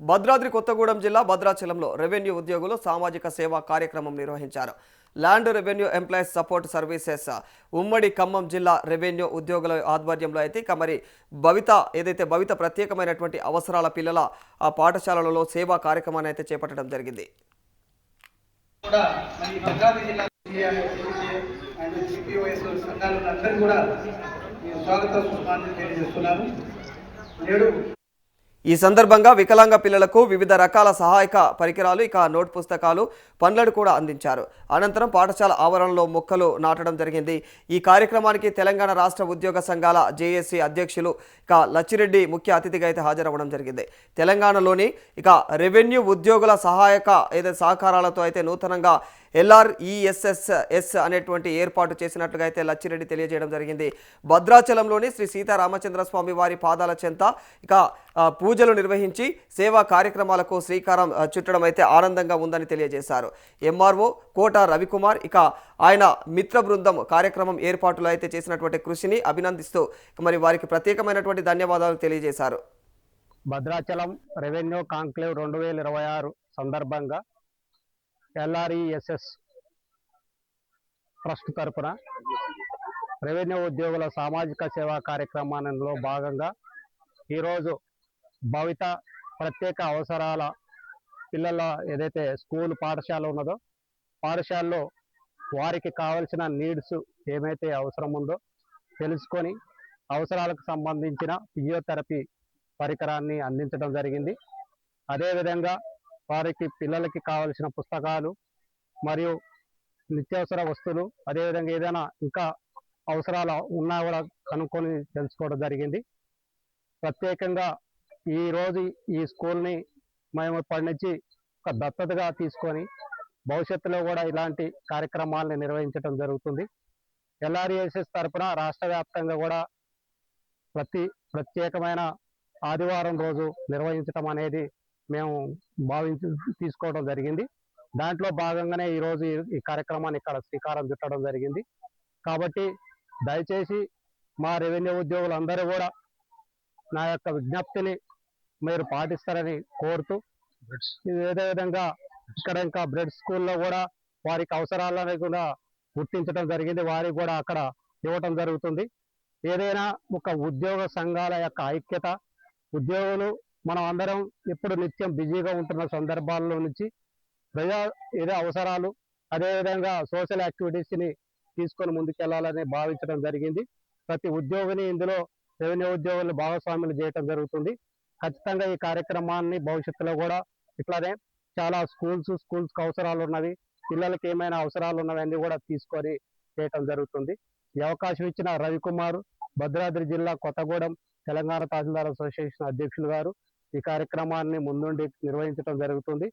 భద్రాద్రి కొత్తగూడెం జిల్లా భద్రాచలంలో రెవెన్యూ ఉద్యోగులు సామాజిక సేవా కార్యక్రమం నిర్వహించారు. Land revenue employees support services ఉమ్మడి ఖమ్మం జిల్లా రెవెన్యూ ఉద్యోగుల ఆధ్వర్యంలో అయితే మరి భవిత ప్రత్యేకమైనటువంటి అవసరాల పిల్లల పాఠశాలలలో సేవా కార్యక్రమాన్ని అయితే చేపట్టడం జరిగింది. ఈ సందర్భంగా వికలాంగ పిల్లలకు వివిధ రకాల సహాయక పరికరాలు, నోట్ పుస్తకాలు, పండ్లను కూడా అందించారు. అనంతరం పాఠశాల ఆవరణలో మొక్కలు నాటడం జరిగింది. ఈ కార్యక్రమానికి తెలంగాణ రాష్ట్ర ఉద్యోగ సంఘాల జేఏసీ అధ్యక్షులు లచ్చిరెడ్డి ముఖ్య అతిథిగా అయితే హాజరవ్వడం జరిగింది. తెలంగాణలోని రెవెన్యూ ఉద్యోగుల సహకారాలతో అయితే నూతనంగా LRESSS అనేటువంటి ఏర్పాటు చేసినట్లుగా అయితే లచ్చిరెడ్డి తెలియజేయడం జరిగింది. భద్రాచలంలోని శ్రీ సీతారామచంద్ర స్వామి వారి పాదాల చెంత పూజలు నిర్వహించి సేవా కార్యక్రమాలకు శ్రీకారం చుట్టడం అయితే ఆనందంగా ఉందని తెలియజేశారు. MRO కోట రవికుమార్ ఆయన మిత్ర బృందం కార్యక్రమం ఏర్పాటులో అయితే చేసినటువంటి కృషిని అభినందిస్తూ మరి వారికి ప్రత్యేకమైనటువంటి ధన్యవాదాలు తెలియజేశారు. భద్రాచలం రెవెన్యూ కాంక్లేవ్ 2026 సందర్భంగా LRESS ట్రస్ట్ తరపున రెవెన్యూ ఉద్యోగుల సామాజిక సేవా కార్యక్రమంలో భాగంగా ఈరోజు భవిత ప్రత్యేక అవసరాల పిల్లల ఏదైతే స్కూల్ పాఠశాల ఉన్నదో పాఠశాలలో వారికి కావలసిన నీడ్స్ ఏమైతే అవసరం ఉందో తెలుసుకొని అవసరాలకు సంబంధించిన ఫిజియోథెరపీ పరికరాన్ని అందించడం జరిగింది. అదేవిధంగా వారికి పిల్లలకి కావలసిన పుస్తకాలు మరియు నిత్యావసర వస్తువులు, అదేవిధంగా ఏదైనా ఇంకా అవసరాలు ఉన్నా కూడా కనుక్కొని తెలుసుకోవడం జరిగింది. ప్రత్యేకంగా ఈరోజు ఈ స్కూల్ని మేము ఇప్పటి నుంచి ఒక దత్తతగా తీసుకొని భవిష్యత్తులో కూడా ఇలాంటి కార్యక్రమాలను నిర్వహించడం జరుగుతుంది. LRESS తరపున రాష్ట్ర వ్యాప్తంగా కూడా ప్రత్యేకమైన ఆదివారం రోజు నిర్వహించడం అనేది మేము తీసుకోవడం జరిగింది. దాంట్లో భాగంగానే ఈరోజు ఈ కార్యక్రమాన్ని ఇక్కడ శ్రీకారం చుట్టడం జరిగింది. కాబట్టి దయచేసి మా రెవెన్యూ ఉద్యోగులందరూ కూడా నా యొక్క విజ్ఞప్తిని మీరు పాటిస్తారని కోరుతూ, ఇదే విధంగా ఇక్కడ ఇంకా బ్రెడ్ స్కూల్లో కూడా వారికి అవసరాలను కూడా గుర్తించడం జరిగింది. వారికి కూడా అక్కడ ఇవ్వటం జరుగుతుంది. ఏదైనా ఒక ఉద్యోగ సంఘాల యొక్క ఐక్యత, ఉద్యోగులు మనం అందరం ఇప్పుడు నిత్యం బిజీగా ఉంటున్న సందర్భాల్లో నుంచి ఏదో అవసరాలు, అదేవిధంగా సోషల్ యాక్టివిటీస్ని తీసుకొని ముందుకెళ్లాలని భావించడం జరిగింది. ప్రతి ఉద్యోగిని ఇందులో రెవెన్యూ ఉద్యోగులను భాగస్వాములు చేయడం జరుగుతుంది. ఖచ్చితంగా ఈ కార్యక్రమాన్ని భవిష్యత్తులో కూడా ఇట్లానే చాలా స్కూల్స్కి అవసరాలు ఉన్నవి, పిల్లలకి ఏమైనా అవసరాలు ఉన్నవన్నీ కూడా తీసుకొని చేయటం జరుగుతుంది. ఈ అవకాశం ఇచ్చిన రవికుమార్, భద్రాద్రి జిల్లా కొత్తగూడెం తెలంగాణ తహసీల్దార్ అసోసియేషన్ అధ్యక్షులు గారు ఈ కార్యక్రమాన్ని ముందుండి నిర్వహించడం జరుగుతుంది.